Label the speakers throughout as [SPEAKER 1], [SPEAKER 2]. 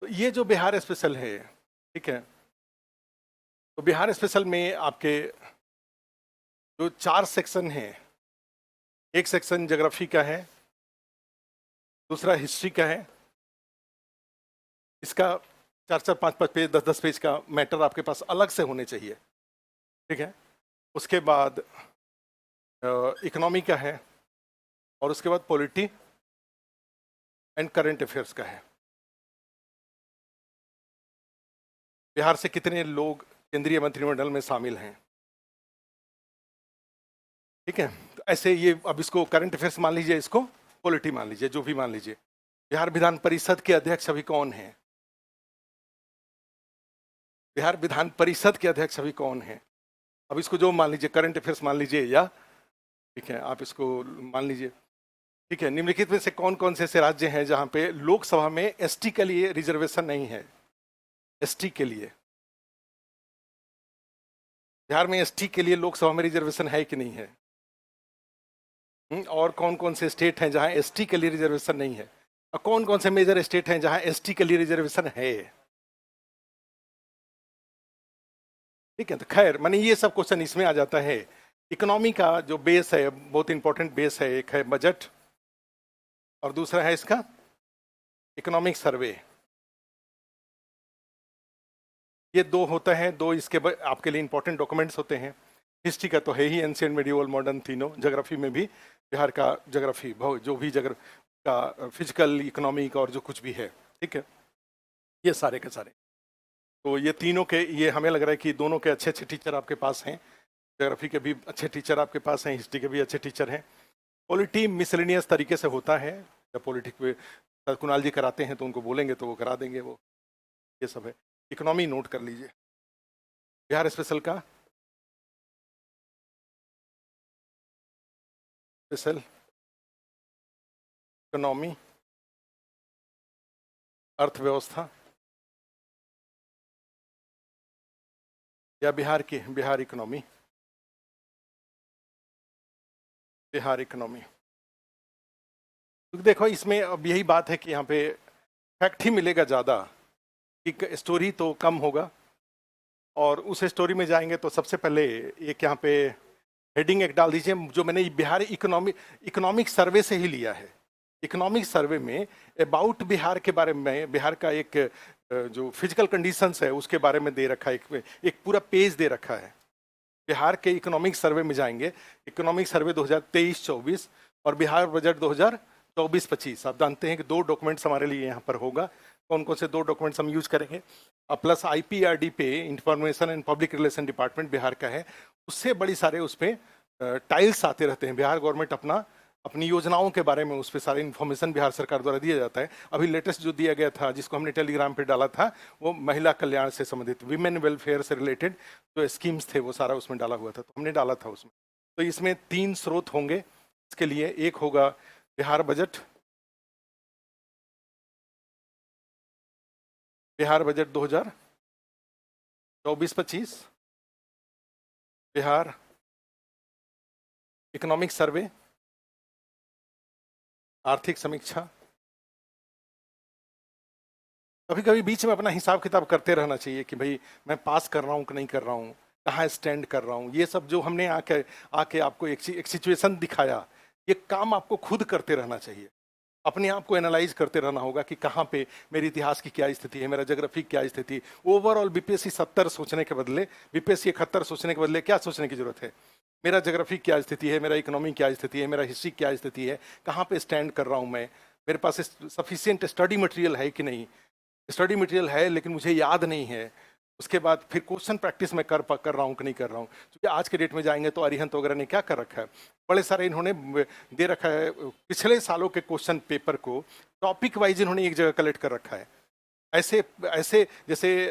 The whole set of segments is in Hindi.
[SPEAKER 1] तो ये जो बिहार स्पेशल है, ठीक है, तो बिहार स्पेशल में आपके जो 4 सेक्शन हैं, एक सेक्शन ज्योग्राफी का है, दूसरा हिस्ट्री का है। इसका 4-4, 5-5 पेज, 10-10 पेज का मैटर आपके पास अलग से होने चाहिए, ठीक है। उसके बाद इकोनॉमी का है, और उसके बाद पॉलिटी एंड करंट अफेयर्स का है। बिहार से कितने लोग केंद्रीय मंत्रिमंडल में शामिल हैं, ठीक है। तो ऐसे ये, अब इसको करंट अफेयर्स मान लीजिए, इसको पॉलिटी मान लीजिए, जो भी मान लीजिए। बिहार विधान परिषद के अध्यक्ष अभी कौन है? बिहार विधान परिषद के अध्यक्ष अभी कौन है? अब इसको जो मान लीजिए, करंट अफेयर्स मान लीजिए, या ठीक है आप इसको मान लीजिए, ठीक है। निम्नलिखित में से कौन कौन से ऐसे राज्य हैं जहां पे लोकसभा में एसटी के लिए रिजर्वेशन नहीं है? एसटी के लिए बिहार में एसटी के लिए लोकसभा में रिजर्वेशन है कि नहीं है? और कौन कौन से स्टेट हैं जहां एसटी के लिए रिजर्वेशन नहीं है, और कौन कौन से मेजर स्टेट हैं जहां एसटी के लिए रिजर्वेशन है? ठीक है, तो खैर माने ये सब क्वेश्चन इसमें आ जाता है। इकोनॉमी का जो बेस है, बहुत इंपॉर्टेंट बेस है, एक है बजट और दूसरा है इसका इकोनॉमिक सर्वे। ये दो होता है, दो इसके आपके लिए इंपॉर्टेंट डॉक्यूमेंट्स होते हैं। हिस्ट्री का तो है ही, एंशिएंट, मेडिवल, मॉडर्न, तीनों। ज्योग्राफी में भी बिहार का ज्योग्राफी, जो भी जगह का फिजिकल, इकोनॉमिक और जो कुछ भी है, ठीक है, ये सारे के सारे। तो ये तीनों के, ये हमें लग रहा है कि दोनों के अच्छे अच्छे टीचर आपके पास हैं। ज्योग्राफी के भी अच्छे टीचर आपके पास हैं, हिस्ट्री के भी अच्छे टीचर हैं। पॉलिटी मिसलेनियस तरीके से होता है, जब पॉलिटिक पे कुणाल जी कराते हैं तो उनको बोलेंगे तो वो करा देंगे, वो ये सब है। इकोनॉमी नोट कर लीजिए, बिहार स्पेशल का स्पेशल इकोनॉमी, अर्थव्यवस्था, या बिहार की बिहार इकोनॉमी, बिहार इकोनॉमी। तो देखो इसमें अब यही बात है कि यहाँ पे फैक्ट ही मिलेगा ज़्यादा, कि स्टोरी तो कम होगा। और उस स्टोरी में जाएंगे तो सबसे पहले एक यहाँ पे हेडिंग एक डाल दीजिए, जो मैंने बिहार इकोनॉमिक सर्वे से ही लिया है। इकोनॉमिक सर्वे में अबाउट बिहार के बारे में, बिहार का एक जो फिजिकल कंडीशंस है उसके बारे में दे रखा है, एक पूरा पेज दे रखा है। बिहार के इकोनॉमिक सर्वे में जाएंगे, इकोनॉमिक सर्वे 2023-24 और बिहार बजट 2024-25। आप जानते हैं कि दो डॉक्यूमेंट्स हमारे लिए यहाँ पर होगा। कौन कौन से दो डॉक्यूमेंट्स हम यूज करेंगे? प्लस आईपीआरडी पे, information and public relation department Bihar का है, उससे बड़ी सारे उस पर टाइल्स आते रहते हैं। बिहार गवर्नमेंट अपनी योजनाओं के बारे में उस पर सारे इन्फॉर्मेशन बिहार सरकार द्वारा दिया जाता है। अभी लेटेस्ट जो दिया गया था, जिसको हमने टेलीग्राम पे डाला था, वो महिला कल्याण से संबंधित, विमेन वेलफेयर से रिलेटेड जो स्कीम्स थे वो सारा उसमें डाला हुआ था, तो हमने डाला था उसमें। तो इसमें 3 स्रोत होंगे इसके लिए। एक होगा Bihar budget, Bihar budget 2024-25, Bihar economic survey, आर्थिक समीक्षा। कभी कभी बीच में अपना हिसाब किताब करते रहना चाहिए कि भाई मैं पास कर रहा हूँ कि नहीं कर रहा हूँ, कहाँ स्टैंड कर रहा हूँ। ये सब जो हमने आके आपको एक सिचुएशन दिखाया, ये काम आपको खुद करते रहना चाहिए। अपने आप को एनालाइज करते रहना होगा कि कहाँ पे मेरी इतिहास की क्या स्थिति है, मेरा ज्योग्राफी क्या स्थिति। ओवरऑल बीपीएससी 70 सोचने के बदले, बीपीएससी 71 सोचने के बदले क्या सोचने की जरूरत है? मेरा ज्योग्राफी क्या स्थिति है, मेरा इकोनॉमी क्या स्थिति है, मेरा हिस्ट्री क्या स्थिति है, कहाँ पे स्टैंड कर रहा हूँ मैं, मेरे पास सफिशियंट स्टडी मटेरियल है कि नहीं। स्टडी मटेरियल है लेकिन मुझे याद नहीं है, उसके बाद फिर क्वेश्चन प्रैक्टिस में कर रहा हूँ कि नहीं कर रहा हूँ। क्योंकि आज के डेट में जाएंगे तो अरिहंत वगैरह ने क्या कर रखा है, बड़े सारे इन्होंने दे रखा है पिछले सालों के क्वेश्चन पेपर को टॉपिक वाइज इन्होंने एक जगह कलेक्ट कर रखा है। ऐसे ऐसे जैसे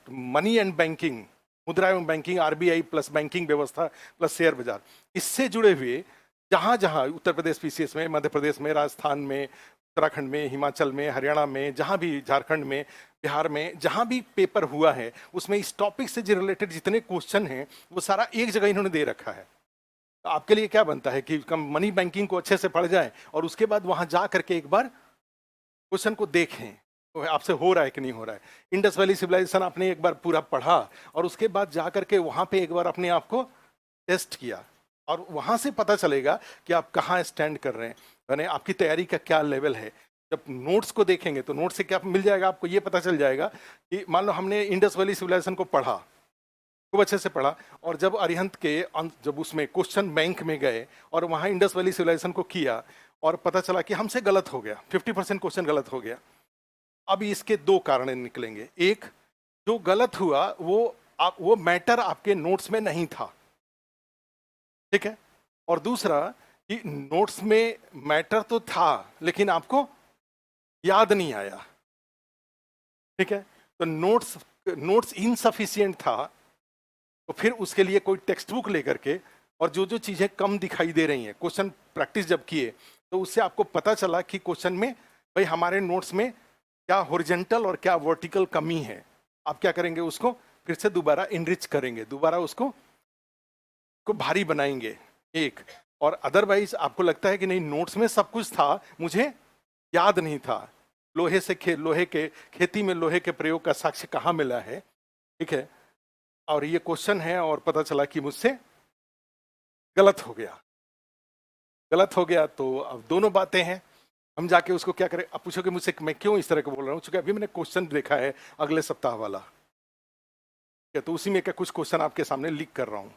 [SPEAKER 1] मनी एंड बैंकिंग, मुद्रा एवं बैंकिंग, आरबीआई प्लस बैंकिंग व्यवस्था प्लस शेयर बाजार, इससे जुड़े हुए जहाँ जहाँ उत्तर प्रदेश पीसीएस में, मध्य प्रदेश में, राजस्थान में, उत्तराखंड में, हिमाचल में, हरियाणा में, जहाँ भी, झारखंड में, बिहार में, जहाँ भी पेपर हुआ है उसमें इस टॉपिक से रिलेटेड जितने क्वेश्चन हैं वो सारा एक जगह इन्होंने दे रखा है। तो आपके लिए क्या बनता है कि कम मनी बैंकिंग को अच्छे से पढ़ जाएं और उसके बाद वहां जा करके एक बार क्वेश्चन को देखें, आपसे हो रहा है कि नहीं हो रहा है। इंडस वैली सिविलाइजेशन आपने एक बार पूरा पढ़ा और उसके बाद जा करके वहां पे एक बार अपने आप को टेस्ट किया और वहां से पता चलेगा कि आप कहाँ स्टैंड कर रहे हैं, यानी आपकी तैयारी का क्या लेवल है। जब नोट्स को देखेंगे तो नोट्स से क्या मिल जाएगा, आपको ये पता चल जाएगा कि मान लो हमने इंडस वैली सिविलाइजेशन को पढ़ा, खूब अच्छे से पढ़ा, और जब अरिहंत के जब उसमें क्वेश्चन बैंक में गए और वहां इंडस वैली सिविलाइजेशन को किया और पता चला कि हमसे गलत हो गया, 50% क्वेश्चन गलत हो गया। अब इसके दो कारण निकलेंगे। एक, जो गलत हुआ वो मैटर आपके नोट्स में नहीं था, ठीक है। और दूसरा कि नोट्स में मैटर तो था लेकिन आपको याद नहीं आया, ठीक है। तो नोट्स नोट्स इनसफिशियंट था, तो फिर उसके लिए कोई टेक्स्ट बुक लेकर के और जो जो चीजें कम दिखाई दे रही हैं, क्वेश्चन प्रैक्टिस जब किए तो उससे आपको पता चला कि क्वेश्चन में भाई हमारे नोट्स में क्या हॉरिजॉन्टल और क्या वर्टिकल कमी है। आप क्या करेंगे, उसको फिर से दोबारा इनरिच करेंगे, दोबारा उसको को भारी बनाएंगे एक। और अदरवाइज आपको लगता है कि नहीं नोट्स में सब कुछ था, मुझे याद नहीं था। लोहे के खेती में लोहे के प्रयोग का साक्ष्य कहाँ मिला है, ठीक है। और ये क्वेश्चन है और पता चला कि मुझसे गलत हो गया, गलत हो गया। तो अब दोनों बातें हैं, हम जाके उसको क्या करें। अब पूछोगे मुझसे मैं क्यों इस तरह का बोल रहा हूँ, क्योंकि अभी मैंने क्वेश्चन देखा है अगले सप्ताह वाला, क्या तो उसी में क्या कुछ क्वेश्चन आपके सामने लीक कर रहा हूँ,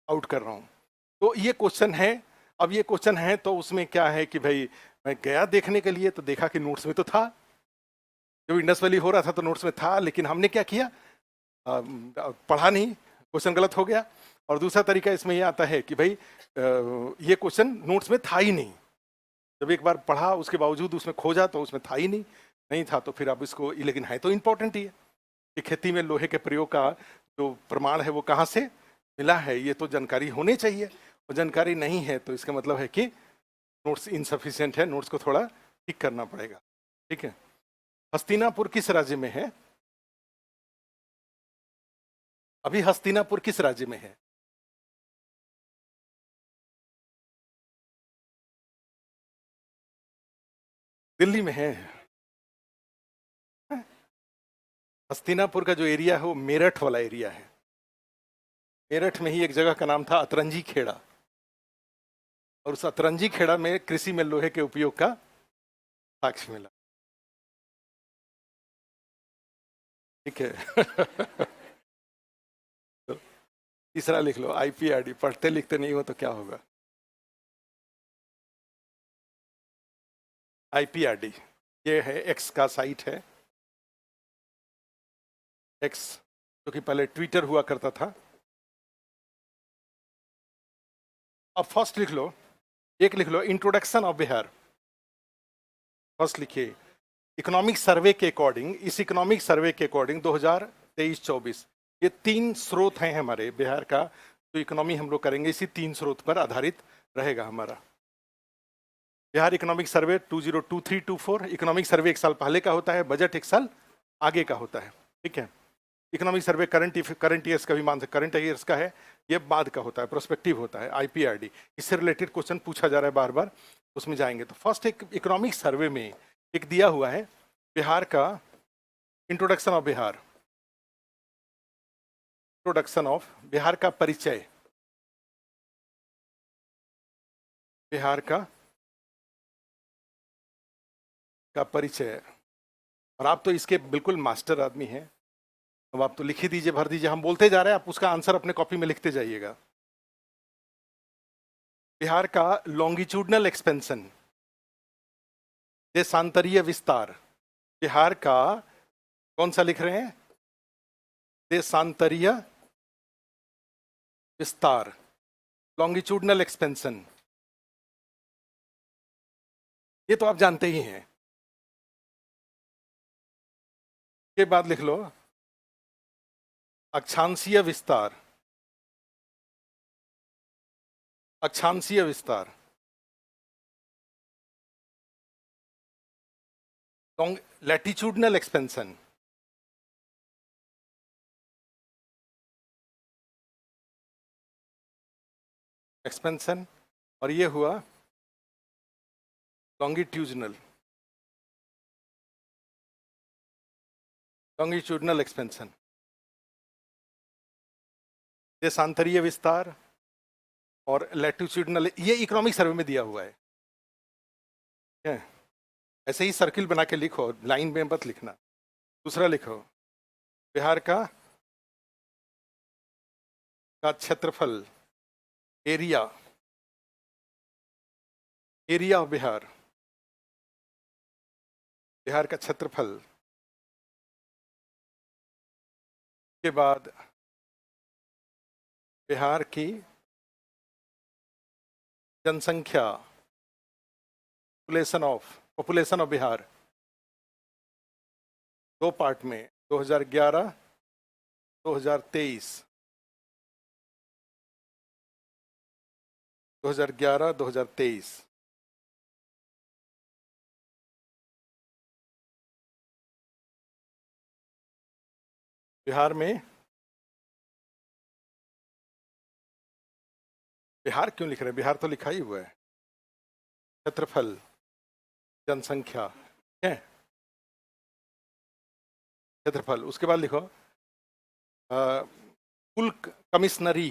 [SPEAKER 1] आउट कर रहा हूँ। तो ये क्वेश्चन है। अब ये क्वेश्चन है तो उसमें क्या है कि भाई मैं गया देखने के लिए तो देखा कि नोट्स में तो था, जब इंडस वैली हो रहा था तो नोट्स में था, लेकिन हमने क्या किया, पढ़ा नहीं, क्वेश्चन गलत हो गया। और दूसरा तरीका इसमें यह आता है कि भाई ये क्वेश्चन नोट्स में था ही नहीं, जब एक बार पढ़ा उसके बावजूद उसमें खोजा तो उसमें था ही नहीं, नहीं था तो फिर अब इसको, लेकिन है तो इम्पोर्टेंट ही है कि खेती में लोहे के प्रयोग का जो प्रमाण है वो कहाँ से मिला है, ये तो जानकारी होनी चाहिए। और जानकारी नहीं है तो इसका मतलब है कि नोट्स इनसफिशिएंट है, नोट्स को थोड़ा ठीक करना पड़ेगा, ठीक है। हस्तिनापुर किस राज्य में है, अभी हस्तिनापुर किस राज्य में है? दिल्ली में है। हस्तिनापुर का जो एरिया है वो मेरठ वाला एरिया है। मेरठ में ही एक जगह का नाम था अतरंजी खेड़ा, और उस अतरंजी खेड़ा में कृषि में लोहे के उपयोग का साक्ष्य मिला, ठीक है। तो तीसरा लिख लो, आईपीआरडी। पढ़ते लिखते नहीं हो तो क्या होगा, आईपीआरडी। ये है एक्स का साइट है, एक्स जो कि पहले ट्विटर हुआ करता था। अब फर्स्ट लिख लो, एक लिख लो इंट्रोडक्शन ऑफ बिहार। फर्स्ट लिखिए इकोनॉमिक सर्वे के अकॉर्डिंग, इस इकोनॉमिक सर्वे के अकॉर्डिंग 2023-24 ये तीन स्रोत हैं हमारे बिहार का, जो इकोनॉमी हम लोग करेंगे इसी तीन स्रोत पर आधारित रहेगा हमारा। Bihar economic survey 2023-24, economic survey एक साल पहले का होता है, बजट एक साल आगे का होता है, ठीक है। इकोनॉमिक सर्वे करंट ईयर्स का भी मान सकते, करंट ईयर्स का है, ये बाद का होता है, प्रोस्पेक्टिव होता है। आईपीआरडी इससे रिलेटेड क्वेश्चन पूछा जा रहा है बार बार, उसमें जाएंगे। तो फर्स्ट एक इकोनॉमिक सर्वे में एक दिया हुआ है बिहार का, introduction of Bihar, introduction of Bihar का परिचय, बिहार का परिचय। और आप तो इसके बिल्कुल मास्टर आदमी हैं, अब आप तो लिख ही दीजिए, भर दीजिए, हम बोलते जा रहे हैं, आप उसका आंसर अपने कॉपी में लिखते जाइएगा। बिहार का लॉन्गिट्यूडनल एक्सपेंशन, देशांतरीय विस्तार। बिहार का कौन सा लिख रहे हैं, देशांतरीय विस्तार, लॉन्गिट्यूडनल एक्सपेंशन, ये तो आप जानते ही हैं। के बाद लिख लो अक्षांशीय विस्तार, अक्षांशीय विस्तार, लैटिट्यूडनल एक्सपेंशन, एक्सपेंशन, और ये हुआ लॉन्गिट्यूजनल। लॉन्गिट्यूडनल एक्सपेंशन, देशांतरीय विस्तार और लैटिट्यूडनल, ये इकोनॉमिक सर्वे में दिया हुआ है। ऐसे ही सर्किल बना के लिखो, लाइन में मत लिखना। दूसरा लिखो, बिहार का क्षेत्रफल, area, area of Bihar, Bihar का क्षेत्रफल के बाद बिहार की जनसंख्या, पॉपुलेशन ऑफ बिहार, दो पार्ट में, 2011 2023, 2011 2023। बिहार में, बिहार क्यों लिख रहे हैं, बिहार तो लिखा ही हुआ है। क्षेत्रफल, जनसंख्या है, क्षेत्रफल, उसके बाद लिखो कुल कमिश्नरी,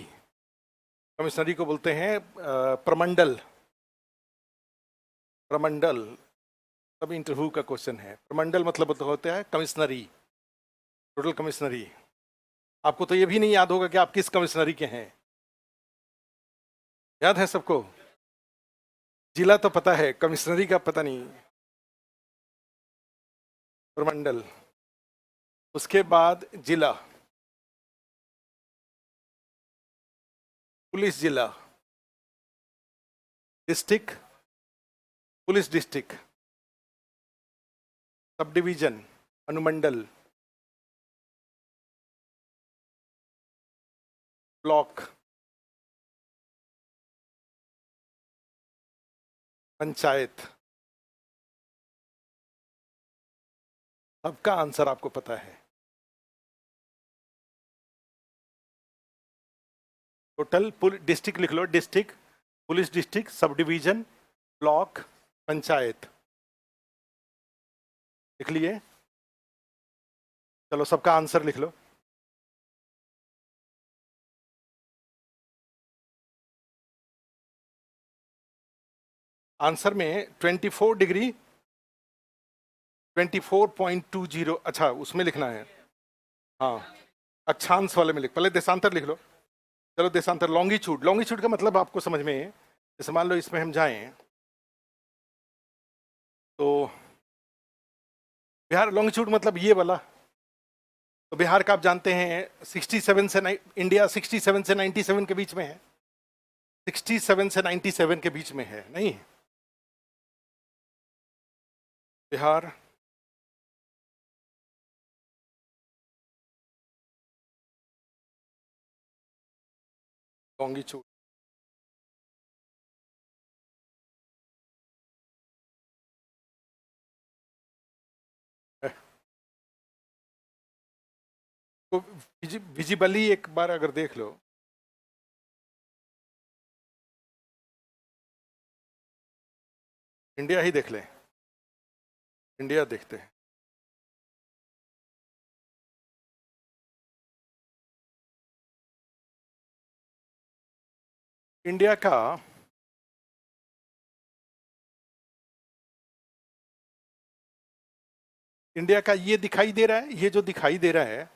[SPEAKER 1] कमिश्नरी को बोलते हैं प्रमंडल, प्रमंडल, तब इंटरव्यू का क्वेश्चन है। प्रमंडल मतलब तो होता है कमिश्नरी, टोटल कमिश्नरी। आपको तो ये भी नहीं याद होगा कि आप किस कमिश्नरी के हैं, याद है सबको? जिला तो पता है, कमिश्नरी का पता नहीं। प्रमंडल, उसके बाद जिला, पुलिस जिला, district, police district, sub division, अनुमंडल, ब्लॉक, पंचायत। सबका आंसर आपको पता है। टोटल डिस्ट्रिक्ट लिख लो, district, police district, sub division, block, panchayat, लिख लिए? चलो सबका आंसर लिख लो। आंसर में 24 डिग्री 24.20, अच्छा उसमें लिखना है, हाँ अक्षांश वाले में लिख, पहले देशांतर लिख लो। चलो देशांतर, लॉन्गिट्यूड, लॉन्गिट्यूड का मतलब आपको समझ में, जैसे मान लो इसमें हम जाएं तो बिहार, लॉन्गिट्यूड मतलब ये वाला, तो बिहार का आप जानते हैं 67 से इंडिया 67 से 97 के बीच में है, 67 से 97 के बीच में है, नहीं? बिहार लॉन्गिट्यूड, तो विजिबली एक बार अगर देख लो, इंडिया ही देख लें, इंडिया देखते हैं। इंडिया का इंडिया का ये दिखाई दे रहा है, ये जो दिखाई दे रहा है,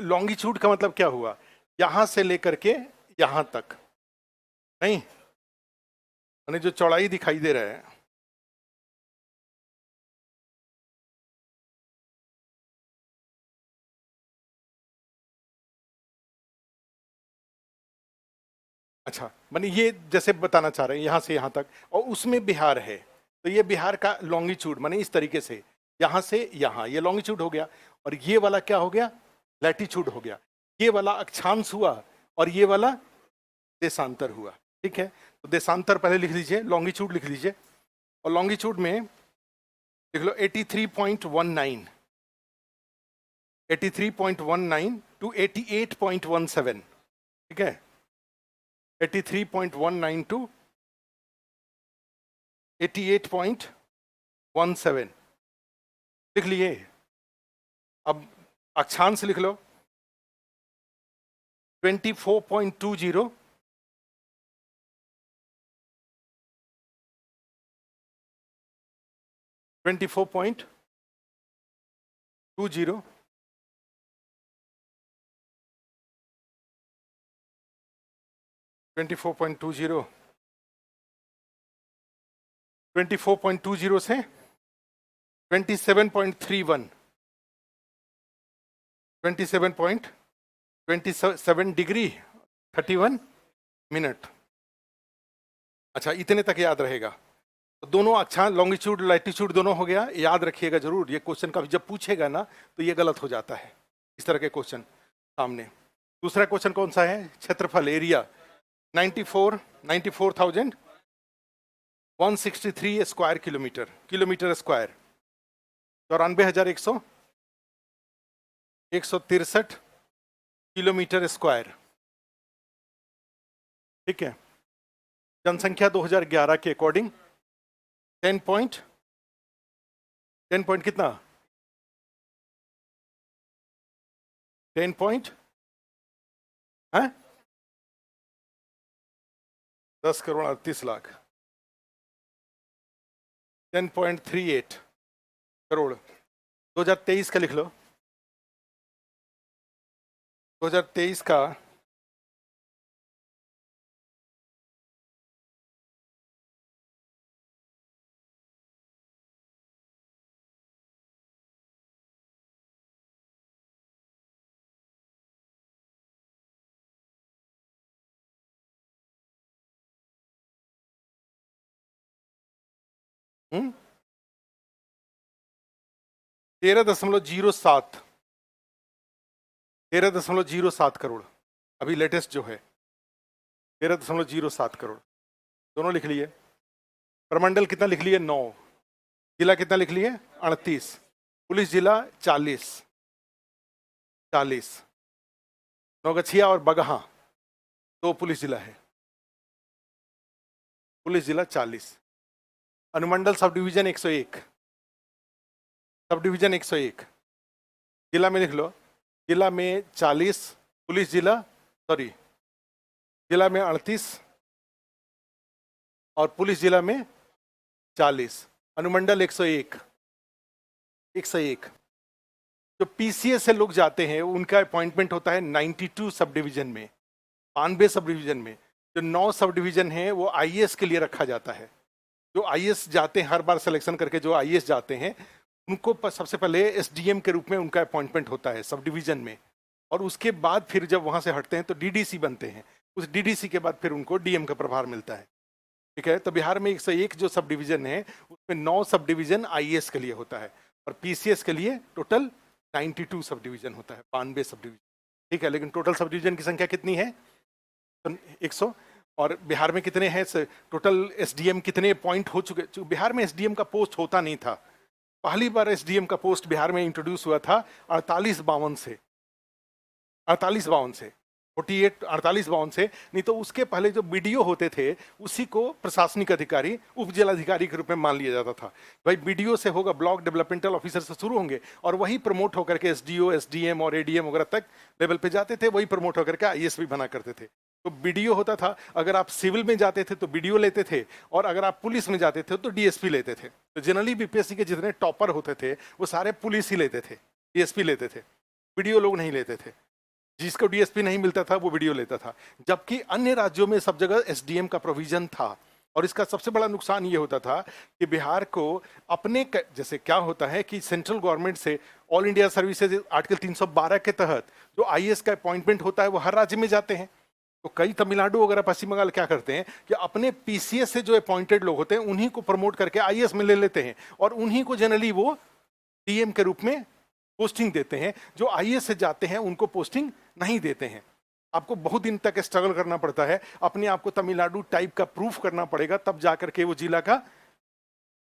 [SPEAKER 1] लॉन्गिट्यूड का मतलब क्या हुआ, यहां से लेकर के यहां तक, नहीं? जो चौड़ाई दिखाई दे रहा है, अच्छा माने ये जैसे बताना चाह रहे हैं यहां से यहां तक, और उसमें बिहार है, तो ये बिहार का लॉन्गिट्यूड माने इस तरीके से यहां से यहां, ये लॉन्गिट्यूड हो गया, और ये वाला क्या हो गया, लैटिट्यूड हो गया। ये वाला अक्षांश हुआ और ये वाला देशांतर हुआ, ठीक है? तो देशांतर पहले लिख लीजिए, लॉन्गिट्यूड लिख लीजिए, और लॉन्गिट्यूड में लिख लो 83.19, 83.19 to 88.17, ठीक है, 83.19 to 88.17 लिख लिए। अब अक्षांश लिख लो 24.20, 24.20, 24.20, 24.20 से 27.31, 27.27 डिग्री 31 मिनट। अच्छा, इतने तक याद रहेगा। तो दोनों अक्षांश, लॉन्गिट्यूड लैटिट्यूड दोनों हो गया, याद रखिएगा जरूर। ये क्वेश्चन कभी जब पूछेगा ना तो ये गलत हो जाता है, इस तरह के क्वेश्चन सामने। दूसरा क्वेश्चन कौन सा है? क्षेत्रफल, area 94,163 square kilometre, kilometre square, 94,163 kilometre square, ठीक है। जनसंख्या 2011 के अकॉर्डिंग 10 पॉइंट कितना, 10 पॉइंट है 10 करोड़ 38 लाख, 10.38 करोड़। 2023 का लिख लो, 2023 का 13.07, 13.07 करोड़। अभी लेटेस्ट जो है 13.07 करोड़, दोनों लिख लिए। प्रमंडल कितना लिख लिए? 9। जिला कितना लिख लिए? 38। पुलिस जिला 40। नौगछिया और बगहा 2 पुलिस जिला है, पुलिस जिला 40। अनुमंडल सब डिवीजन 101, सब डिवीजन 101। जिला में लिख लो, जिला में 40, पुलिस जिला जिला में 38 और पुलिस जिला में 40। अनुमंडल 101। जो पीसीएस से लोग जाते हैं उनका अपॉइंटमेंट होता है 92 सब डिवीजन में, 92 सब डिवीजन में। जो 9 सब डिवीजन है वो आईएएस के लिए रखा जाता है। जो आईएएस जाते हैं, हर बार सिलेक्शन करके जो आईएएस जाते हैं उनको सबसे पहले एसडीएम के रूप में उनका अपॉइंटमेंट होता है सब डिवीजन में, और उसके बाद फिर जब वहां से हटते हैं तो डीडीसी बनते हैं। उस डीडीसी के बाद फिर उनको डीएम का प्रभार मिलता है, ठीक है। तो बिहार में 101 जो सब डिवीजन है उसमें 9 सब डिवीजन आईएएस के लिए होता है, और पीसीएस के लिए टोटल 92 सब डिवीजन होता है, 92 सब डिवीजन, ठीक है। लेकिन टोटल सब डिवीजन की संख्या कितनी है? 100। और बिहार में कितने हैं टोटल? एसडीएम कितने अपॉइंट हो चुके? बिहार में एसडीएम का पोस्ट होता नहीं था, पहली बार एसडीएम का पोस्ट बिहार में इंट्रोड्यूस हुआ था 48-52 से, 48-52 से, 48-52 से। नहीं तो उसके पहले जो बीडीओ होते थे उसी को प्रशासनिक अधिकारी, उप जिलाधिकारी के रूप में मान लिया जाता था। भाई बीडीओ से होगा, ब्लॉक डेवलपमेंटल ऑफिसर से शुरू होंगे और वही प्रमोट होकर के एसडीओ, एसडीएम और एडीएम वगैरह तक लेवल पे जाते थे, वही प्रमोट होकर के आईएएस भी बना करते थे। तो बीडीओ होता था, अगर आप सिविल में जाते थे तो बीडीओ लेते थे, और अगर आप पुलिस में जाते थे तो डीएसपी लेते थे। तो जनरली बीपीएससी के जितने टॉपर होते थे वो सारे पुलिस ही लेते थे, डीएसपी लेते थे, बीडीओ लोग नहीं लेते थे। जिसको डीएसपी नहीं मिलता था वो बीडीओ लेता था। जबकि अन्य राज्यों में सब जगह एसडीएम का प्रोविजन था। और इसका सबसे बड़ा नुकसान ये होता था कि बिहार को अपने जैसे क्या होता है कि सेंट्रल गवर्नमेंट से ऑल इंडिया सर्विसेज आर्टिकल 312 के तहत जो आईएएस का अपॉइंटमेंट होता है वो हर राज्य में जाते हैं। तो कई तमिलनाडु वगैरह, पश्चिम बंगाल क्या करते हैं कि अपने पीसीएस से जो अपॉइंटेड लोग होते हैं उन्हीं को प्रमोट करके आईएएस में ले लेते हैं, और उन्हीं को जनरली वो डीएम के रूप में पोस्टिंग देते हैं। जो आईएएस से जाते हैं उनको पोस्टिंग नहीं देते हैं। आपको बहुत दिन तक स्ट्रगल करना पड़ता है, अपने आप को तमिलनाडु टाइप का प्रूफ करना पड़ेगा, तब जाकर के वो जिला का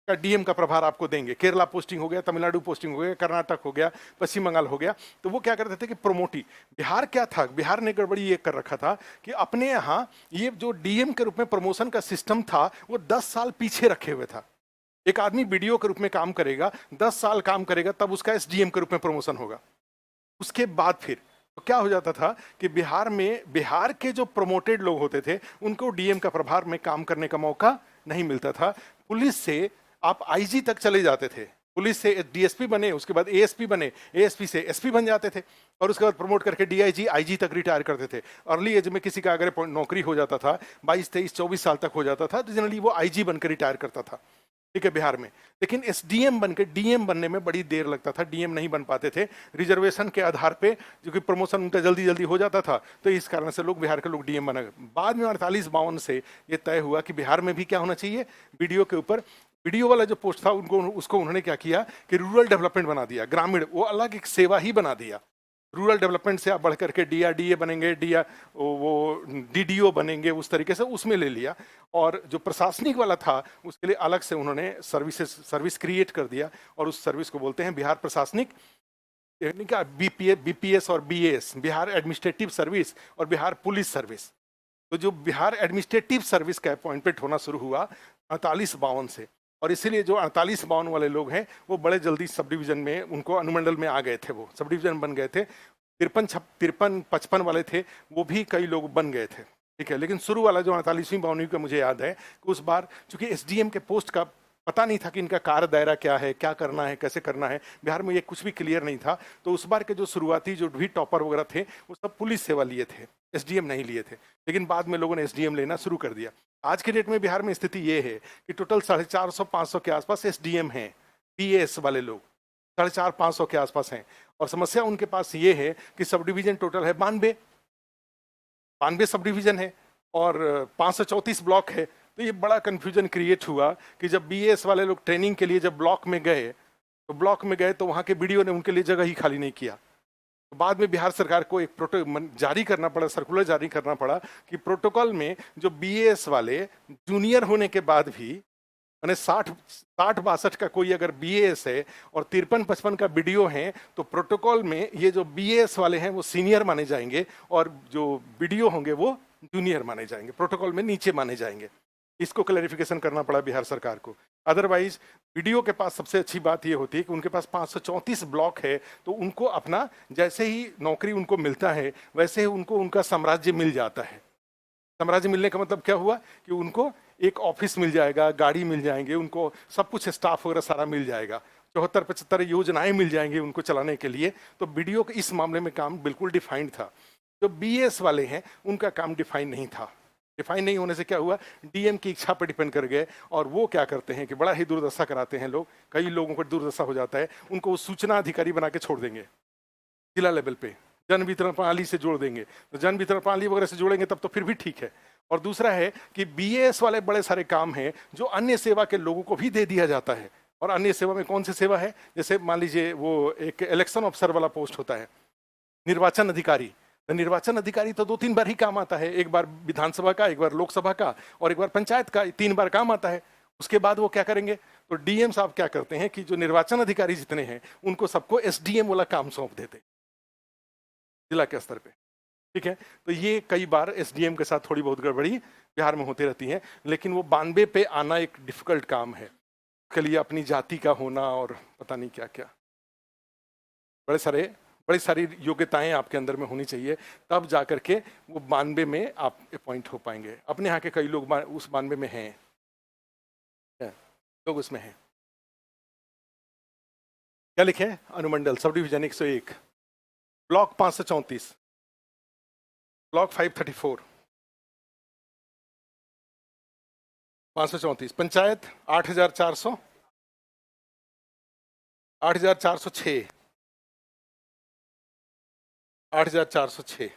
[SPEAKER 1] का डीएम का प्रभार आपको देंगे। केरला पोस्टिंग हो गया, तमिलनाडु पोस्टिंग हो गया, कर्नाटक हो गया, पश्चिम बंगाल हो गया। तो वो क्या करते थे कि प्रोमोटी। बिहार क्या था, बिहार ने गड़बड़ी ये कर रखा था कि अपने यहाँ ये जो डीएम के रूप में प्रमोशन का सिस्टम था वो 10 साल पीछे रखे हुए था। एक आदमी बीडीओ के रूप में काम करेगा, 10 साल काम करेगा, तब उसका एसडीएम के रूप में प्रमोशन होगा। उसके बाद फिर तो क्या हो जाता था कि बिहार में, बिहार के जो प्रमोटेड लोग होते थे उनको डीएम का प्रभार में काम करने का मौका नहीं मिलता था। पुलिस से आप आईजी तक चले जाते थे, पुलिस से डीएसपी बने, उसके बाद एएसपी बने, एएसपी से एसपी बन जाते थे, और उसके बाद प्रमोट करके डीआईजी, आईजी तक रिटायर करते थे। अर्ली एज में किसी का अगर नौकरी हो जाता था, 22, 23, 24 साल तक हो जाता था, तो जनरली वो आईजी बनकर रिटायर करता था। ठीक है, बिहार में। लेकिन एसडीएम बनकर डीएम बनने में बड़ी देर लगता था, डीएम नहीं बन पाते थे रिजर्वेशन के आधार पे, क्योंकि प्रमोशन उनका जल्दी जल्दी हो जाता था, तो इस कारण से लोग, बिहार के लोग डीएम बना। बाद में 48-52 से ये तय हुआ कि बिहार में भी क्या होना चाहिए, बीडीओ के ऊपर, बीडीओ वाला जो पोस्ट था उनको, उसको उन्होंने क्या किया कि रूरल डेवलपमेंट बना दिया, ग्रामीण, वो अलग एक सेवा ही बना दिया। रूरल डेवलपमेंट से आप बढ़ करके डीआरडीए बनेंगे, वो डीडीओ बनेंगे, उस तरीके से उसमें ले लिया। और जो प्रशासनिक वाला था उसके लिए अलग से उन्होंने सर्विस क्रिएट कर दिया, और उस सर्विस को बोलते हैं बिहार प्रशासनिक, यानी कि बीपीएस और बीएएस, बिहार एडमिनिस्ट्रेटिव सर्विस और बिहार पुलिस सर्विस। तो जो बिहार एडमिनिस्ट्रेटिव सर्विस का अपॉइंटमेंट होना शुरू हुआ 48-52 से, और इसीलिए जो 48-52 वाले लोग हैं वो बड़े जल्दी सब डिवीजन में, उनको अनुमंडल में आ गए थे, वो सब डिवीजन बन गए थे। 53-55 वाले थे, वो भी कई लोग बन गए थे। ठीक है, लेकिन शुरू वाला जो 48वीं-52वीं का मुझे याद है कि उस बार चूंकि एसडीएम के पोस्ट का पता नहीं था कि इनका कार्य दायरा क्या है, क्या करना है, कैसे करना है, बिहार में ये कुछ भी क्लियर नहीं था। तो उस बार के जो शुरुआती जो भी टॉपर वगैरह थे वो सब पुलिस सेवा लिए थे, एसडीएम नहीं लिए थे। लेकिन बाद में लोगों ने एसडीएम लेना शुरू कर दिया। आज के डेट में बिहार में स्थिति ये है कि टोटल 450-500 के आसपास एसडीएम हैं, पीएएस वाले लोग 450-500 के आसपास हैं। और समस्या उनके पास ये है कि सब डिवीजन टोटल है 92 सब डिवीजन है, और 534 ब्लॉक है। तो ये बड़ा कंफ्यूजन क्रिएट हुआ कि जब बीएस वाले लोग ट्रेनिंग के लिए जब ब्लॉक में गए, तो वहां के बीडीओ ने उनके लिए जगह ही खाली नहीं किया। तो बाद में बिहार सरकार को एक जारी करना पड़ा, सर्कुलर जारी करना पड़ा कि प्रोटोकॉल में जो बीएस वाले जूनियर होने के बाद भी, मैंने 60-62 का कोई अगर बीएएस है और 53-55 का बीडीओ है, तो प्रोटोकॉल में ये जो बीएएस वाले हैं वो सीनियर माने जाएंगे, और जो बीडीओ होंगे वो जूनियर माने जाएंगे, प्रोटोकॉल में नीचे माने जाएंगे। इसको क्लैरिफिकेशन करना पड़ा बिहार सरकार को। अदरवाइज बीडीओ के पास सबसे अच्छी बात ये होती है कि उनके पास 534 ब्लॉक है, तो उनको अपना, जैसे ही नौकरी उनको मिलता है वैसे ही उनको उनका साम्राज्य मिल जाता है। साम्राज्य मिलने का मतलब क्या हुआ कि उनको एक ऑफिस मिल जाएगा, गाड़ी मिल जाएंगे, उनको सब कुछ स्टाफ वगैरह सारा मिल जाएगा, 74-75 योजनाएं मिल जाएंगी उनको चलाने के लिए। तो बीडीओ के इस मामले में काम बिल्कुल डिफाइंड था। जो बीएस वाले हैं उनका काम डिफाइंड नहीं था। डिफाइन नहीं होने से क्या हुआ, डीएम की इच्छा पर डिपेंड कर गए, और वो क्या करते हैं कि बड़ा ही दुर्दशा कराते हैं लोग। कई लोगों को दुर्दशा हो जाता है, उनको सूचना अधिकारी बना के छोड़ देंगे, जिला लेवल पे जन वितरण प्रणाली से जोड़ देंगे। तो जन वितरण प्रणाली वगैरह से जोड़ेंगे तब तो फिर भी ठीक है। और दूसरा है कि बीएस वाले बड़े सारे काम हैं जो अन्य सेवा के लोगों को भी दे दिया जाता है। और अन्य सेवा में कौन सी सेवा है, जैसे मान लीजिए वो एक इलेक्शन ऑफिसर वाला पोस्ट होता है, निर्वाचन अधिकारी। निर्वाचन अधिकारी तो 2-3 बार ही काम आता है, एक बार विधानसभा का, एक बार लोकसभा का, और एक बार पंचायत का, 3 बार काम आता है। उसके बाद वो क्या करेंगे, तो डीएम साहब क्या करते हैं कि जो निर्वाचन अधिकारी जितने हैं उनको सबको एसडीएम वाला काम सौंप देते जिला के स्तर पे। ठीक है, तो ये कई बार एसडीएम के साथ थोड़ी बहुत गड़बड़ी बिहार में होती रहती है, लेकिन वो 92 पे आना एक डिफिकल्ट काम है। उसके लिए अपनी जाति का होना और पता नहीं क्या क्या, बड़ी सारी योग्यताएं आपके अंदर में होनी चाहिए, तब जाकर के वो 92 में आप अपॉइंट हो पाएंगे। अपने यहाँ के कई लोग उस 92 में हैं, लोग उसमें हैं। क्या लिखे, अनुमंडल sub division 101, block 534, block 534, 534, panchayat 8406, 8406, 8406।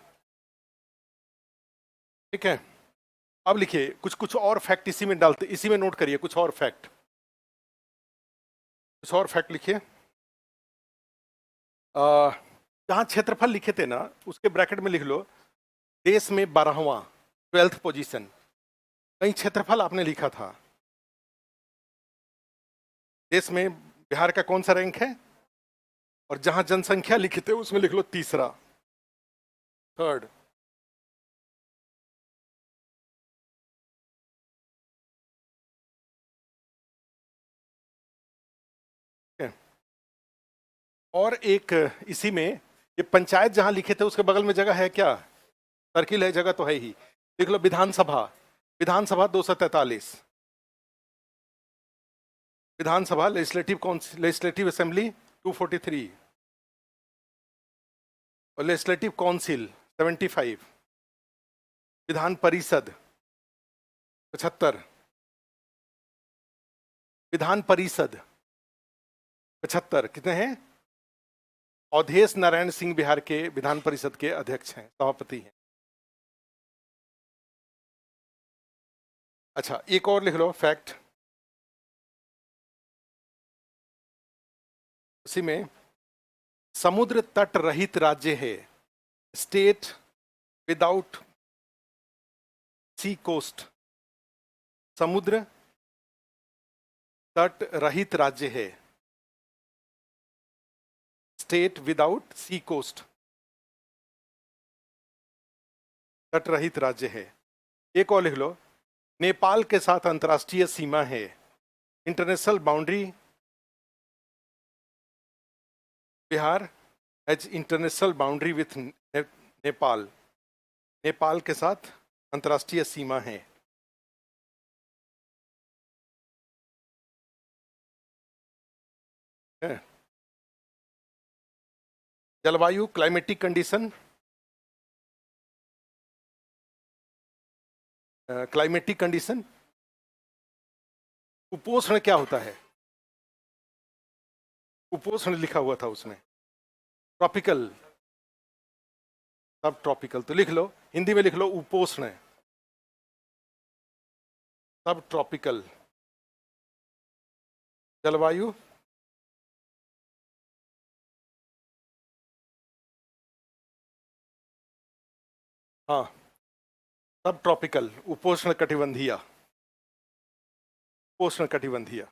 [SPEAKER 1] ठीक है, अब लिखिए कुछ कुछ और फैक्ट इसी में डालते, इसी में नोट करिए कुछ और फैक्ट, लिखिए। जहां क्षेत्रफल लिखे थे ना उसके ब्रैकेट में लिख लो देश में 12वां, 12th पोजीशन। कहीं क्षेत्रफल आपने लिखा था, देश में बिहार का कौन सा रैंक है? और जहां जनसंख्या लिखे थे उसमें लिख लो तीसरा, थर्ड। और एक इसी में ये पंचायत जहां लिखे थे उसके बगल में जगह है क्या? सर्किल है, जगह तो है ही। लिख लो विधानसभा, विधानसभा 243, विधानसभा लेजिस्लेटिव असेंबली 243, और लेजिस्लेटिव काउंसिल 75, विधान परिषद 75, विधान परिषद 75, कितने हैं? अवधेश नारायण सिंह बिहार के विधान परिषद के अध्यक्ष हैं, सभापति हैं। अच्छा, एक और लिख लो फैक्ट उसी में, समुद्र तट रहित राज्य है, स्टेट विदाउट सी कोस्ट। समुद्र तट रहित राज्य है, स्टेट विदाउट सी कोस्ट, तट रहित राज्य है। एक और लिख लो, नेपाल के साथ अंतर्राष्ट्रीय सीमा है, international boundary, Bihar has international boundary with Nepal, Nepal के साथ अंतर्राष्ट्रीय सीमा है। जलवायु, क्लाइमेटिक कंडीशन, क्लाइमेटिक कंडीशन। कुपोषण क्या होता है? कुपोषण लिखा हुआ था उसमें। ट्रॉपिकल, सब ट्रॉपिकल, तो लिख लो हिंदी में, लिख लो उपोष्ण, सब ट्रॉपिकल। जलवायु, हाँ, सब ट्रॉपिकल, उपोष्ण कटिबंधीय, उपोष्ण कटिबंधीय,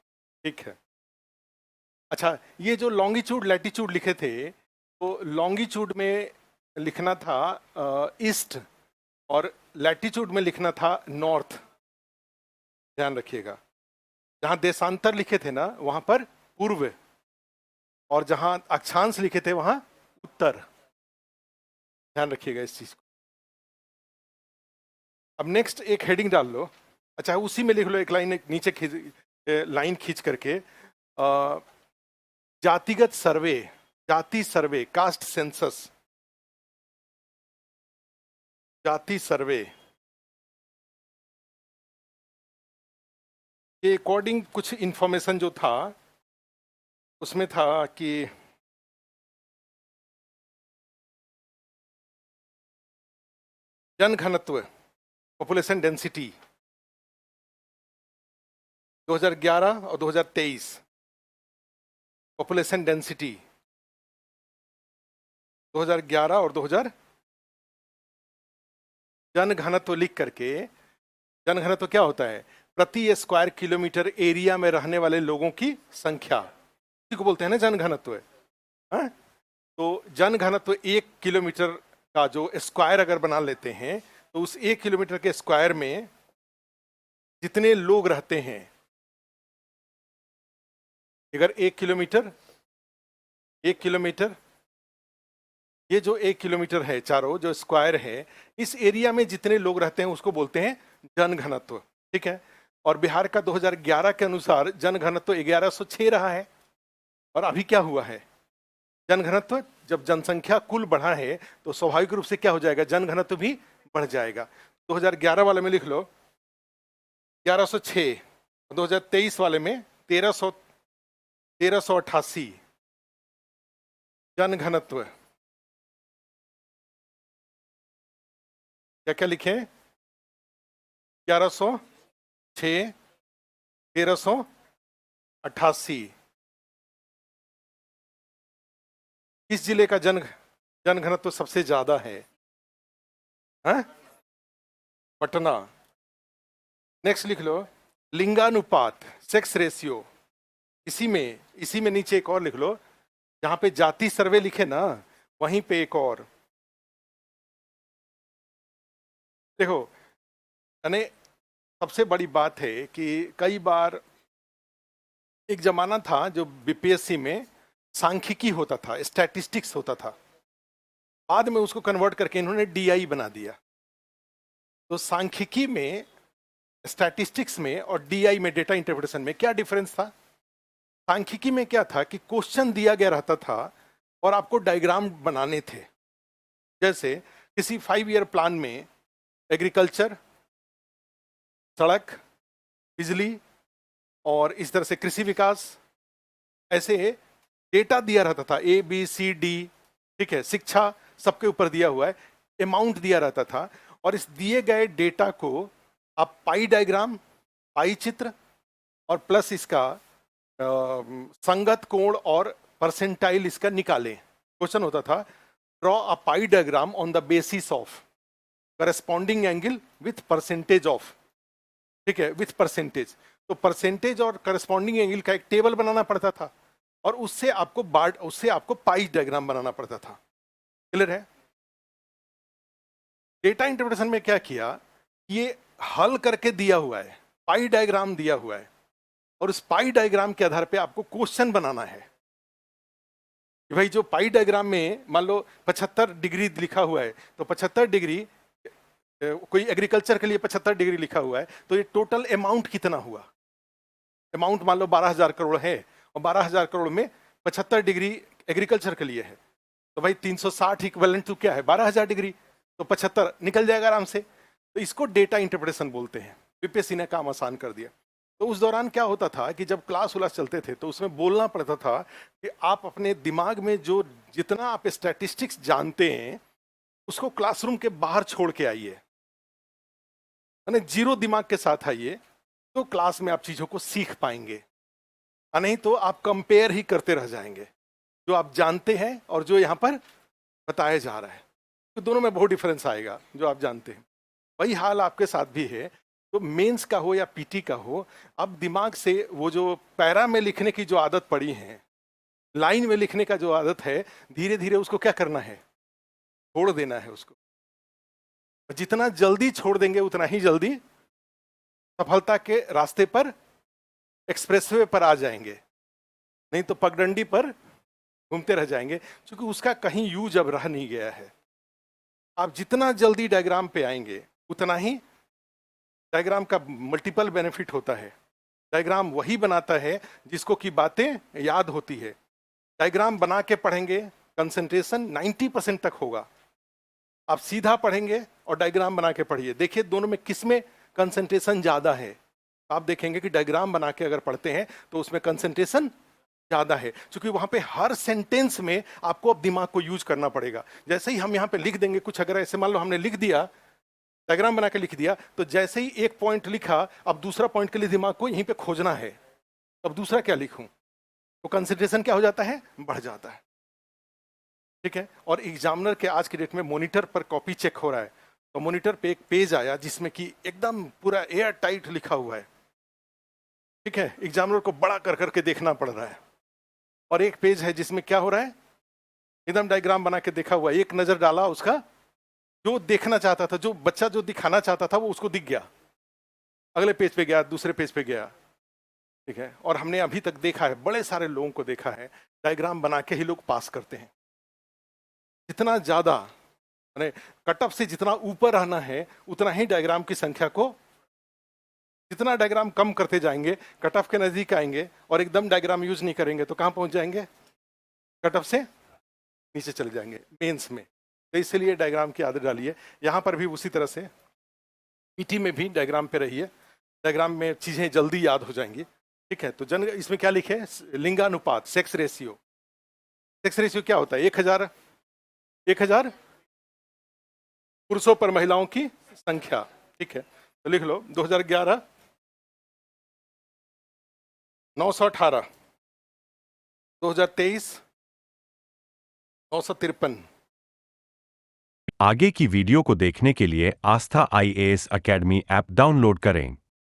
[SPEAKER 1] ठीक है। अच्छा, ये जो लॉन्गिट्यूड लैटिट्यूड लिखे थे, तो लॉन्गिट्यूड में लिखना था ईस्ट, और लैटिट्यूड में लिखना था नॉर्थ, ध्यान रखिएगा। जहां देशांतर लिखे थे ना वहां पर पूर्व, और जहां अक्षांश लिखे थे वहां उत्तर, ध्यान रखिएगा इस चीज को। अब नेक्स्ट एक हेडिंग डाल लो, अच्छा उसी में लिख लो एक लाइन नीचे लाइन खींच करके, जातिगत सर्वे, जाति सर्वे, कास्ट सेंसस, जाति सर्वे के अकॉर्डिंग कुछ इंफॉर्मेशन जो था उसमें था कि जनघनत्व, पॉपुलेशन डेंसिटी 2011 और 2023, पॉपुलेशन डेंसिटी 2011 और 2000, जनघनत्व लिख करके, जनघनत्व क्या होता है? प्रति स्क्वायर किलोमीटर एरिया में रहने वाले लोगों की संख्या, इसी को बोलते हैं ना जनघनत्व। हाँ? तो जनघनत्व 1 किलोमीटर का जो स्क्वायर अगर बना लेते हैं, तो उस 1 किलोमीटर के स्क्वायर में जितने लोग रहते हैं, अगर 1 किलोमीटर, 1 किलोमीटर, ये जो 1 किलोमीटर है चारों जो स्क्वायर है, इस एरिया में जितने लोग रहते हैं उसको बोलते हैं जनघनत्व, ठीक है। और बिहार का 2011 के अनुसार जनघनत्व 1106 रहा है। और अभी क्या हुआ है? जनघनत्व, जब जनसंख्या कुल बढ़ा है तो स्वाभाविक रूप से क्या हो जाएगा? जनघनत्व भी बढ़ जाएगा। 2011 वाले में लिख लो 1106, 2023 वाले में 1388 जनघनत्व। क्या क्या लिखे? 1106, 1388। किस जिले का जनघनत्व सबसे ज्यादा है? पटना। नेक्स्ट लिख लो लिंगानुपात, सेक्स रेशियो, इसी में नीचे एक और लिख लो, जहां पे जाति सर्वे लिखे ना वहीं पे एक और देखो। यानी सबसे बड़ी बात है कि कई बार एक जमाना था जो बीपीएससी में सांख्यिकी होता था, स्टैटिस्टिक्स होता था, बाद में उसको कन्वर्ट करके इन्होंने डीआई बना दिया। तो सांख्यिकी में, स्टैटिस्टिक्स में और डीआई में, डेटा इंटरप्रिटेशन में क्या डिफरेंस था? सांख्यिकी में क्या था कि क्वेश्चन दिया गया रहता था और आपको डायग्राम बनाने थे। जैसे किसी 5 ईयर प्लान में एग्रीकल्चर, सड़क, बिजली और इस तरह से कृषि विकास, ऐसे डेटा दिया रहता था, ए बी सी डी, ठीक है, शिक्षा सबके ऊपर दिया हुआ है, अमाउंट दिया रहता था। और इस दिए गए डेटा को आप पाई डायग्राम, पाई चित्र और प्लस इसका संगत कोण और परसेंटाइल इसका निकालें। क्वेश्चन होता था, draw a pi diagram on the basis of corresponding angle with percentage of, ठीक है, विथ परसेंटेज। तो परसेंटेज और करस्पॉन्डिंग एंगल का एक टेबल बनाना पड़ता था और उससे आपको पाई डायग्राम बनाना पड़ता था। क्लियर है? डेटा इंटरप्रिटेशन में क्या किया, ये हल करके दिया हुआ है, पाई डायग्राम दिया हुआ है और उस पाई डायग्राम के आधार पे आपको क्वेश्चन बनाना है कि भाई जो पाई डायग्राम में मान लो 75 डिग्री लिखा हुआ है, तो 75 डिग्री, कोई एग्रीकल्चर के लिए 75 डिग्री लिखा हुआ है, तो ये टोटल अमाउंट कितना हुआ? अमाउंट मान लो 12,000 करोड़ है और 12,000 करोड़ में 75 डिग्री एग्रीकल्चर के लिए है, तो भाई 360 इक्विवेलेंट टू क्या है? 12,000 डिग्री, तो 75 निकल जाएगा आराम से। तो इसको डेटा इंटरप्रिटेशन बोलते हैं। बीपीएससी ने काम आसान कर दिया। तो उस दौरान क्या होता था कि जब क्लास उलास चलते थे तो उसमें बोलना पड़ता था कि आप अपने दिमाग में जो जितना आप स्टैटिस्टिक्स जानते हैं उसको क्लासरूम के बाहर छोड़ के आइए, यानी जीरो दिमाग के साथ आइए, तो क्लास में आप चीजों को सीख पाएंगे। नहीं तो आप कंपेयर ही करते रह जाएंगे जो आप जानते हैं और जो यहाँ पर बताया जा रहा है, तो दोनों में बहुत डिफरेंस आएगा जो आप जानते हैं। वही हाल आपके साथ भी है, तो मेंस का हो या पीटी का हो, अब दिमाग से वो जो पैरा में लिखने की जो आदत पड़ी है, लाइन में लिखने का जो आदत है, धीरे धीरे उसको क्या करना है? छोड़ देना है उसको। जितना जल्दी छोड़ देंगे उतना ही जल्दी सफलता के रास्ते पर, एक्सप्रेसवे पर आ जाएंगे, नहीं तो पगडंडी पर घूमते रह जाएंगे, क्योंकि उसका कहीं यूज अब रह नहीं गया है। आप जितना जल्दी डायग्राम पे आएंगे उतना ही डायग्राम का मल्टीपल बेनिफिट होता है। डायग्राम वही बनाता है जिसको की बातें याद होती है। डायग्राम बना के पढ़ेंगे, कंसंट्रेशन 90% तक होगा। आप सीधा पढ़ेंगे और डायग्राम बना के पढ़िए, देखिए दोनों में किसमें कंसंट्रेशन ज़्यादा है। आप देखेंगे कि डायग्राम बना के अगर पढ़ते हैं तो उसमें कंसंट्रेशन ज़्यादा है, क्योंकि वहाँ पे हर सेंटेंस में आपको अब दिमाग को यूज करना पड़ेगा। जैसे ही हम यहाँ पे लिख देंगे कुछ, अगर ऐसे मान लो हमने लिख दिया, डायग्राम बना के लिख दिया, तो जैसे ही एक पॉइंट लिखा, अब दूसरा पॉइंट के लिए दिमाग को यहीं पे खोजना है, अब दूसरा क्या लिखूं, तो कंसंट्रेशन क्या हो जाता है? बढ़ जाता है। ठीक है। और एग्जामिनर के आज के डेट में मॉनिटर पर कॉपी चेक हो रहा है, तो मॉनिटर पे एक पेज आया जिसमें कि एकदम पूरा एयर टाइट लिखा हुआ है, ठीक है, एग्जामिनर को बड़ा कर करके देखना पड़ रहा है। और एक पेज है जिसमें क्या हो रहा है, एकदम डायग्राम बना के देखा हुआ है, एक नजर डाला, उसका जो देखना चाहता था, जो बच्चा जो दिखाना चाहता था वो उसको दिख गया, अगले पेज पे गया, दूसरे पेज पे गया, ठीक है। और हमने अभी तक देखा है, बड़े सारे लोगों को देखा है, डायग्राम बना के ही लोग पास करते हैं। जितना ज्यादा यानी कट ऑफ से जितना ऊपर रहना है, उतना ही डायग्राम की संख्या को, जितना डायग्राम कम करते जाएंगे, कट ऑफ के नजदीक आएंगे, और एकदम डायग्राम यूज नहीं करेंगे तो कहाँ पहुंच जाएंगे? कट ऑफ से नीचे चले जाएंगे मेंस में। तो इसलिए डायग्राम की आदत डालिए। यहाँ पर भी उसी तरह से पीटी में भी डायग्राम पे रहिए, डायग्राम में चीजें जल्दी याद हो जाएंगी, ठीक है। तो इसमें क्या लिखे? लिंगानुपात, सेक्स रेशियो। सेक्स रेशियो क्या होता है? 1000 पुरुषों पर महिलाओं की संख्या, ठीक है। तो लिख लो 2011 918, 2023 953।
[SPEAKER 2] आगे की वीडियो को देखने के लिए आस्था IAS अकेडमी ऐप डाउनलोड करें।